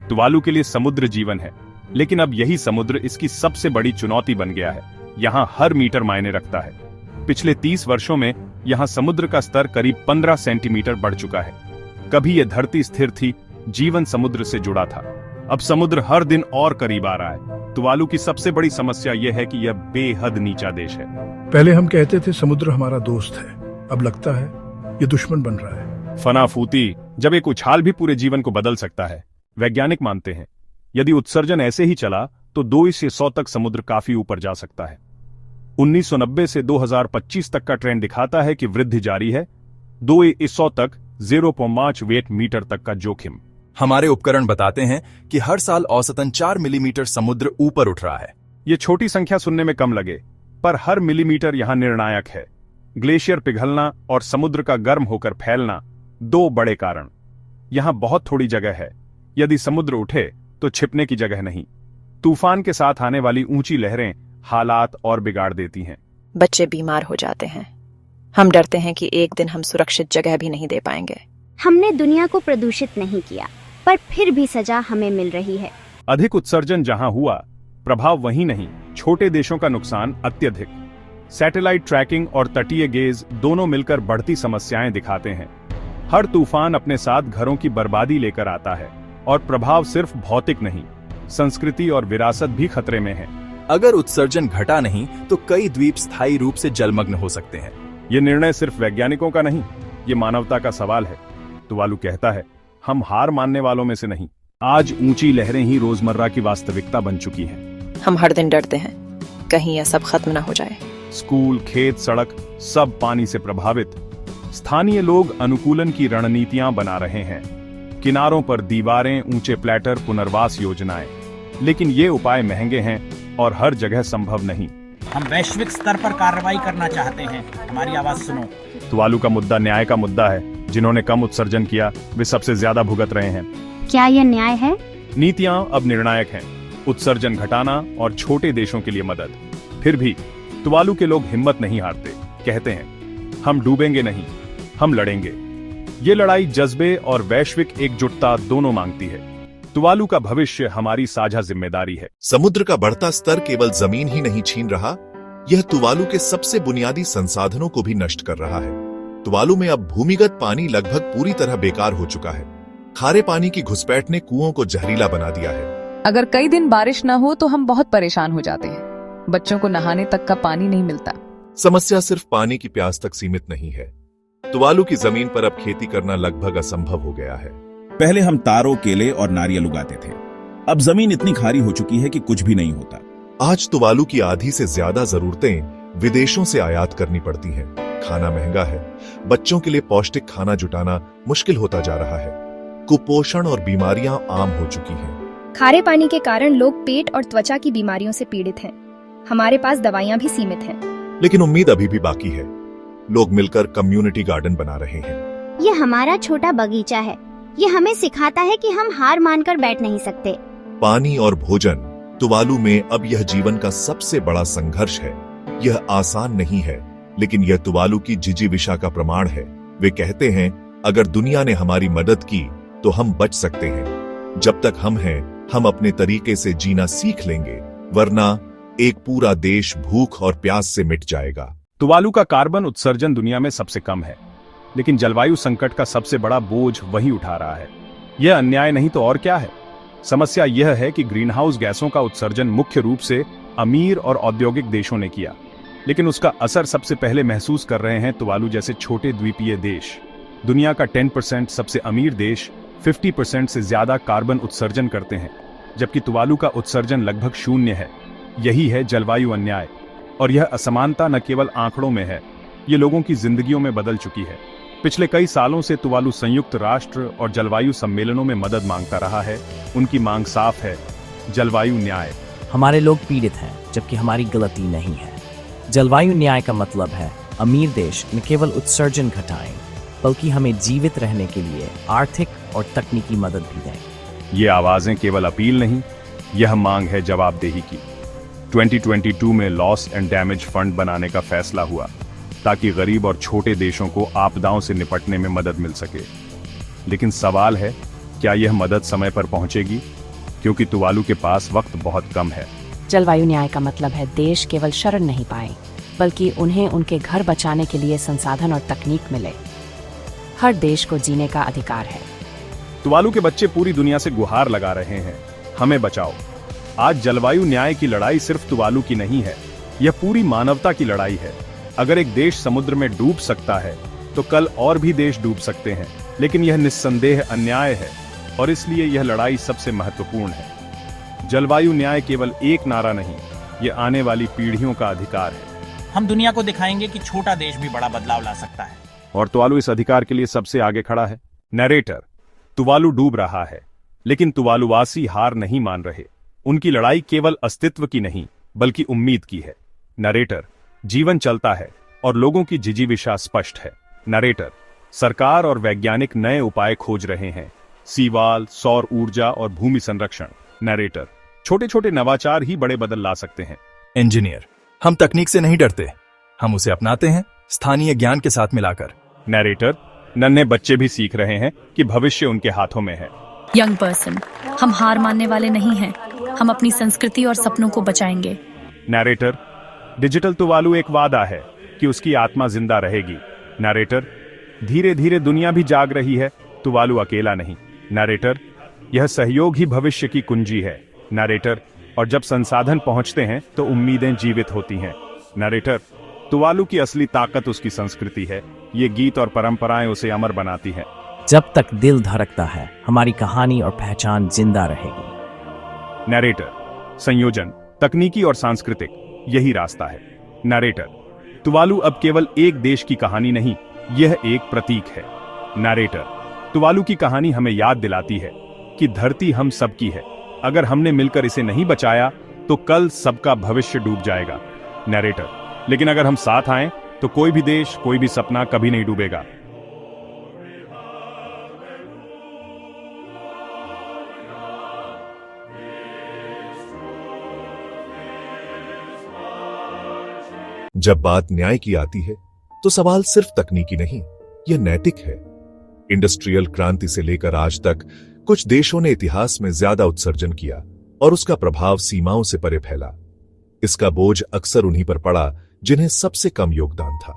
Tuvalu के लिए समुद्र जीवन है, लेकिन अब यही समुद्र इसकी सबसे बड़ी चुनौती बन गया है। यहाँ हर मीटर मायने रखता है। पिछले 30 वर्षों में यहाँ समुद्र का स्तर करीब 15 सेंटीमीटर बढ़ चुका है। कभी यह धरती स्थिर थी, जीवन समुद्र से जुड़ा था। अब समुद्र हर दिन और करीब आ रहा है। तुवालू की सबसे बड़ी समस्या यह है कि यह बेहद नीचा देश है। पहले हम कहते थे समुद्र हमारा दोस्त है, अब लगता है ये दुश्मन बन रहा है। फनाफूती, जब एक उछाल भी पूरे जीवन को बदल सकता है। वैज्ञानिक मानते हैं यदि उत्सर्जन ऐसे ही चला तो 2:100 तक समुद्र काफी ऊपर जा सकता है। 1990 से 2025 तक का ट्रेंड दिखाता है कि वृद्धि जारी है। 2:100 तक 0.5 मीटर तक का जोखिम। हमारे उपकरण बताते हैं कि हर साल औसतन 4 मिलीमीटर समुद्र ऊपर उठ रहा है। ये छोटी संख्या सुनने में कम लगे, पर हर मिलीमीटर यहाँ निर्णायक है। ग्लेशियर पिघलना और समुद्र का गर्म होकर फैलना, दो बड़े कारण। यहाँ बहुत थोड़ी जगह है। यदि समुद्र उठे तो छिपने की जगह नहीं। तूफान के साथ आने वाली ऊंची लहरें हालात और बिगाड़ देती हैं। बच्चे बीमार हो जाते हैं। हम डरते हैं कि एक दिन हम सुरक्षित जगह भी नहीं दे पाएंगे। हमने दुनिया को प्रदूषित नहीं किया, पर फिर भी सजा हमें मिल रही है। अधिक उत्सर्जन जहां हुआ, प्रभाव वहीं नहीं। छोटे देशों का नुकसान अत्यधिक। सैटेलाइट ट्रैकिंग और तटीय गेज दोनों मिलकर बढ़ती समस्याएं दिखाते हैं। हर तूफान अपने साथ घरों की बर्बादी लेकर आता है, और प्रभाव सिर्फ भौतिक नहीं, संस्कृति और विरासत भी खतरे में है। अगर उत्सर्जन घटा नहीं तो कई द्वीप स्थायी रूप से जलमग्न हो सकते हैं। ये निर्णय सिर्फ वैज्ञानिकों का नहीं, ये मानवता का सवाल है। तुवालू कहता है, हम हार मानने वालों में से नहीं। आज ऊंची लहरें ही रोजमर्रा की वास्तविकता बन चुकी हैं। हम हर दिन डरते हैं कहीं यह सब खत्म ना हो जाए। स्कूल, खेत, सड़क सब पानी से प्रभावित। स्थानीय लोग अनुकूलन की रणनीतियां बना रहे हैं। किनारों पर दीवारें, ऊंचे प्लेटर, पुनर्वास योजनाएं। लेकिन ये उपाय महंगे हैं और हर जगह संभव नहीं। हम वैश्विक स्तर पर कार्रवाई करना चाहते हैं, हमारी आवाज सुनो। तुवालू का मुद्दा न्याय का मुद्दा है। जिन्होंने कम उत्सर्जन किया वे सबसे ज्यादा भुगत रहे हैं। क्या यह न्याय है? नीतियां अब निर्णायक हैं। उत्सर्जन घटाना और छोटे देशों के लिए मदद। फिर भी तुवालू के लोग हिम्मत नहीं हारते। कहते हैं, हम डूबेंगे नहीं, हम लड़ेंगे। ये लड़ाई जज्बे और वैश्विक एकजुटता दोनों मांगती है। तुवालू का भविष्य हमारी साझा जिम्मेदारी है। समुद्र का बढ़ता स्तर केवल जमीन ही नहीं छीन रहा, यह तुवालू के सबसे बुनियादी संसाधनों को भी नष्ट कर रहा है। तुवालू में अब भूमिगत पानी लगभग पूरी तरह बेकार हो चुका है। खारे पानी की घुसपैठ ने कुओं को जहरीला बना दिया है। अगर कई दिन बारिश न हो तो हम बहुत परेशान हो जाते हैं। बच्चों को नहाने तक का पानी नहीं मिलता। समस्या सिर्फ पानी की प्यास तक सीमित नहीं है। तुवालू की जमीन पर अब खेती करना लगभग असंभव हो गया है। पहले हम तारों, केले और नारियल उगाते थे। अब जमीन इतनी खारी हो चुकी है कि कुछ भी नहीं होता। आज तुवालू की आधी से ज्यादा जरूरतें विदेशों से आयात करनी पड़ती हैं। खाना महंगा है। बच्चों के लिए पौष्टिक खाना जुटाना मुश्किल होता जा रहा है। कुपोषण और बीमारियां आम हो चुकी हैं। खारे पानी के कारण लोग पेट और त्वचा की बीमारियों से पीड़ित हैं। हमारे पास दवाइयां भी सीमित हैं। लेकिन उम्मीद अभी भी बाकी है। लोग मिलकर कम्युनिटी गार्डन बना रहे हैं। ये हमारा छोटा बगीचा है। ये हमें सिखाता है कि हम हार मानकर बैठ नहीं सकते। पानी और भोजन, तुवालू में अब यह जीवन का सबसे बड़ा संघर्ष है। यह आसान नहीं है, लेकिन यह तुवालू की जिजीविषा का प्रमाण है। वे कहते हैं, अगर दुनिया ने हमारी मदद की तो हम बच सकते हैं। जब तक हम हैं, हम अपने तरीके से जीना सीख लेंगे, वरना एक पूरा देश भूख और प्यास से मिट जाएगा। तुवालू का कार्बन उत्सर्जन दुनिया में सबसे कम है, लेकिन जलवायु संकट का सबसे बड़ा बोझ वही उठा रहा है। यह अन्याय नहीं तो और क्या है? समस्या यह है कि ग्रीनहाउस गैसों का उत्सर्जन मुख्य रूप से अमीर और औद्योगिक देशों ने किया, लेकिन उसका असर सबसे पहले महसूस कर रहे हैं तुवालू जैसे छोटे द्वीपीय देश। दुनिया का 10% सबसे अमीर देश 50% से ज्यादा कार्बन उत्सर्जन करते हैं, जबकि तुवालू का उत्सर्जन लगभग शून्य है। यही है जलवायु अन्याय, और यह असमानता न केवल आंकड़ों में है, ये लोगों की जिंदगियों में बदल चुकी है। पिछले कई सालों से तुवालू संयुक्त राष्ट्र और जलवायु सम्मेलनों में मदद मांगता रहा है। उनकी मांग साफ है, जलवायु न्याय। हमारे लोग पीड़ित हैं, जबकि हमारी गलती नहीं है। जलवायु न्याय का मतलब है अमीर देश न केवल उत्सर्जन घटाएं, बल्कि हमें जीवित रहने के लिए आर्थिक और तकनीकी मदद भी दें। ये आवाजें केवल अपील नहीं, यह मांग है जवाबदेही की। 2022 में लॉस एंड डैमेज फंड बनाने का फैसला हुआ, ताकि गरीब और छोटे देशों को आपदाओं से निपटने में मदद मिल सके। लेकिन सवाल है, क्या यह मदद समय पर पहुंचेगी? क्योंकि तुवालू के पास वक्त बहुत कम है। जलवायु न्याय का मतलब है देश केवल शरण नहीं पाए, बल्कि उन्हें उनके घर बचाने के लिए संसाधन और तकनीक मिले। हर देश को जीने का अधिकार है। तुवालू के बच्चे पूरी दुनिया से गुहार लगा रहे हैं, हमें बचाओ। आज जलवायु न्याय की लड़ाई सिर्फ तुवालू की नहीं है, यह पूरी मानवता की लड़ाई है। अगर एक देश समुद्र में डूब सकता है तो कल और भी देश डूब सकते हैं, लेकिन यह निस्संदेह अन्याय है और इसलिए यह लड़ाई सबसे महत्वपूर्ण है। जलवायु न्याय केवल एक नारा नहीं, यह आने वाली पीढ़ियों का अधिकार है। हम दुनिया को दिखाएंगे कि छोटा देश भी बड़ा बदलाव ला सकता है। और तुवालू इस अधिकार के लिए सबसे आगे खड़ा है। नरेटर, तुवालू डूब रहा है, लेकिन तुवालुवासी हार नहीं मान रहे। उनकी लड़ाई केवल अस्तित्व की नहीं, बल्कि उम्मीद की है। नरेटर, जीवन चलता है और लोगों की जिजीविषा स्पष्ट है। नरेटर, सरकार और वैज्ञानिक नए उपाय खोज रहे हैं, सीवाल, सौर ऊर्जा और भूमि संरक्षण। नरेटर, छोटे छोटे नवाचार ही बड़े बदल ला सकते हैं। इंजीनियर, हम तकनीक से नहीं डरते, हम उसे अपनाते हैं स्थानीय ज्ञान के साथ मिलाकर। नरेटर, नन्हे बच्चे भी सीख रहे हैं कि भविष्य उनके हाथों में है। यंग पर्सन, हम हार मानने वाले नहीं हैं, हम अपनी संस्कृति और सपनों को बचाएंगे। नरेटर, डिजिटल तुवालू एक वादा है कि उसकी आत्मा जिंदा रहेगी। नरेटर, धीरे धीरे दुनिया भी जाग रही है, तुवालू अकेला नहीं। नरेटर, यह सहयोग ही भविष्य की कुंजी है। नरेटर, और जब संसाधन पहुंचते हैं तो उम्मीदें जीवित होती हैं। नरेटर, तुवालू की असली ताकत उसकी संस्कृति है, ये गीत और परंपराएं उसे अमर बनाती हैं। जब तक दिल धड़कता है, हमारी कहानी और पहचान जिंदा रहेगी। नरेटर, संयोजन, तकनीकी और सांस्कृतिक, यही रास्ता है। नरेटर, तुवालू अब केवल एक देश की कहानी नहीं, यह एक प्रतीक है। नरेटर, तुवालू की कहानी हमें याद दिलाती है कि धरती हम सबकी है। अगर हमने मिलकर इसे नहीं बचाया तो कल सबका भविष्य डूब जाएगा। नरेटर, लेकिन अगर हम साथ आएं तो कोई भी देश, कोई भी सपना कभी नहीं डूबेगा। जब बात न्याय की आती है तो सवाल सिर्फ तकनीकी नहीं, यह नैतिक है। इंडस्ट्रियल क्रांति से लेकर आज तक कुछ देशों ने इतिहास में ज्यादा उत्सर्जन किया और उसका प्रभाव सीमाओं से परे फैला। इसका बोझ अक्सर उन्हीं पर पड़ा जिन्हें सबसे कम योगदान था।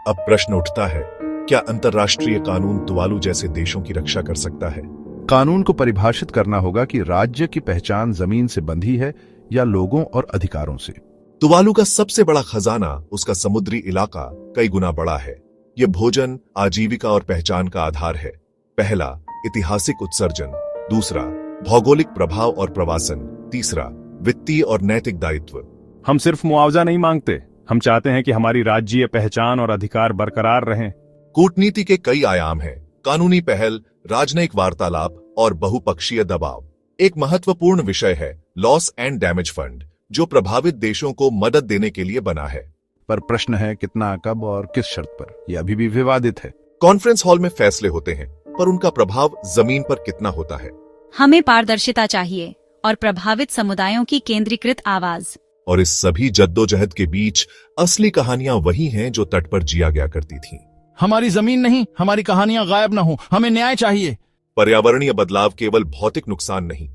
अब प्रश्न उठता है, क्या अंतर्राष्ट्रीय कानून तुवालू जैसे देशों की रक्षा कर सकता है? कानून को परिभाषित करना होगा कि राज्य की पहचान जमीन से बंधी है या लोगों और अधिकारों से। तुवालू का सबसे बड़ा खजाना उसका समुद्री इलाका कई गुना बड़ा है। यह भोजन, आजीविका और पहचान का आधार है। पहला, ऐतिहासिक उत्सर्जन। दूसरा, भौगोलिक प्रभाव और प्रवासन। तीसरा, वित्तीय और नैतिक दायित्व। हम सिर्फ मुआवजा नहीं मांगते, हम चाहते हैं कि हमारी राज्यीय पहचान और अधिकार बरकरार रहें। कूटनीति के कई आयाम हैं, कानूनी पहल, राजनयिक वार्तालाप और बहुपक्षीय दबाव। एक महत्वपूर्ण विषय है लॉस एंड डैमेज फंड, जो प्रभावित देशों को मदद देने के लिए बना है। पर प्रश्न है कितना, कब और किस शर्त पर, यह अभी भी विवादित है। कॉन्फ्रेंस हॉल में फैसले होते हैं, पर उनका प्रभाव जमीन पर कितना होता है? हमें पारदर्शिता चाहिए और प्रभावित समुदायों की केंद्रीकृत आवाज। और इस सभी जद्दोजहद के बीच असली कहानियां वही हैं जो तट पर जिया गया करती थीं। हमारी जमीन नहीं, हमारी कहानियां गायब न हो, हमें न्याय चाहिए। पर्यावरणीय बदलाव केवल भौतिक नुकसान नहीं,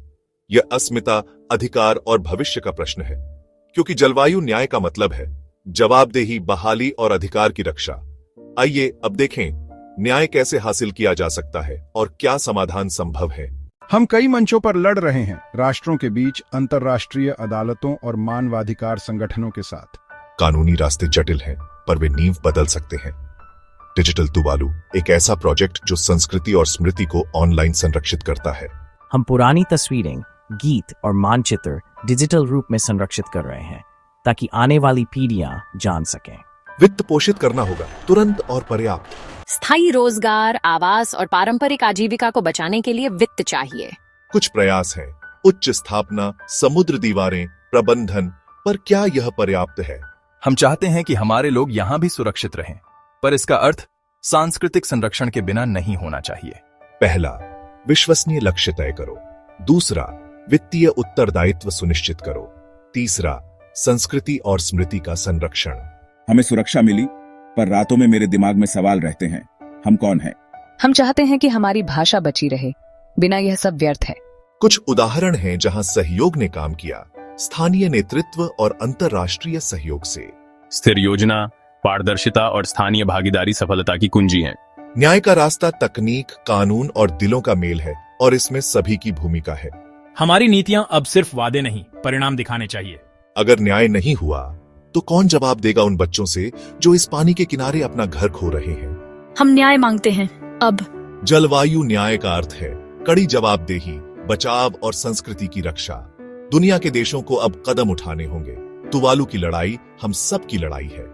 यह अस्मिता, अधिकार और भविष्य का प्रश्न है। क्योंकि जलवायु न्याय का मतलब है जवाबदेही, बहाली और अधिकार की रक्षा। आइए अब देखें न्याय कैसे हासिल किया जा सकता है और क्या समाधान संभव है। हम कई मंचों पर लड़ रहे हैं, राष्ट्रों के बीच, अंतर्राष्ट्रीय अदालतों और मानवाधिकार संगठनों के साथ। कानूनी रास्ते जटिल हैं, पर वे नींव बदल सकते हैं। डिजिटल तुवालू एक ऐसा प्रोजेक्ट जो संस्कृति और स्मृति को ऑनलाइन संरक्षित करता है। हम पुरानी तस्वीरें, गीत और मानचित्र डिजिटल रूप में संरक्षित कर रहे हैं ताकि आने वाली पीढ़ियां जान सकें। वित्त पोषित करना होगा, तुरंत और पर्याप्त। स्थायी रोजगार, आवास और पारंपरिक आजीविका को बचाने के लिए वित्त चाहिए। कुछ प्रयास हैं, उच्च स्थापना, समुद्र दीवारें, प्रबंधन, पर क्या यह पर्याप्त है? हम चाहते हैं कि हमारे लोग यहाँ भी सुरक्षित रहें, पर इसका अर्थ सांस्कृतिक संरक्षण के बिना नहीं होना चाहिए। पहला, विश्वसनीय लक्ष्य तय करो। दूसरा, वित्तीय उत्तरदायित्व सुनिश्चित करो। तीसरा, संस्कृति और स्मृति का संरक्षण। हमें सुरक्षा मिली, पर रातों में मेरे दिमाग में सवाल रहते हैं, हम कौन हैं? हम चाहते हैं कि हमारी भाषा बची रहे, बिना यह सब व्यर्थ है। कुछ उदाहरण हैं जहां सहयोग ने काम किया, स्थानीय नेतृत्व और अंतर्राष्ट्रीय सहयोग से। स्थिर योजना, पारदर्शिता और स्थानीय भागीदारी सफलता की कुंजी हैं। न्याय का रास्ता तकनीक, कानून और दिलों का मेल है और इसमें सभी की भूमिका है। हमारी नीतियां अब सिर्फ वादे नहीं, परिणाम दिखाने चाहिए। अगर न्याय नहीं हुआ तो कौन जवाब देगा उन बच्चों से जो इस पानी के किनारे अपना घर खो रहे हैं? हम न्याय मांगते हैं अब। जलवायु न्याय का अर्थ है कड़ी जवाबदेही, बचाव और संस्कृति की रक्षा। दुनिया के देशों को अब कदम उठाने होंगे। तुवालू की लड़ाई हम सब की लड़ाई है।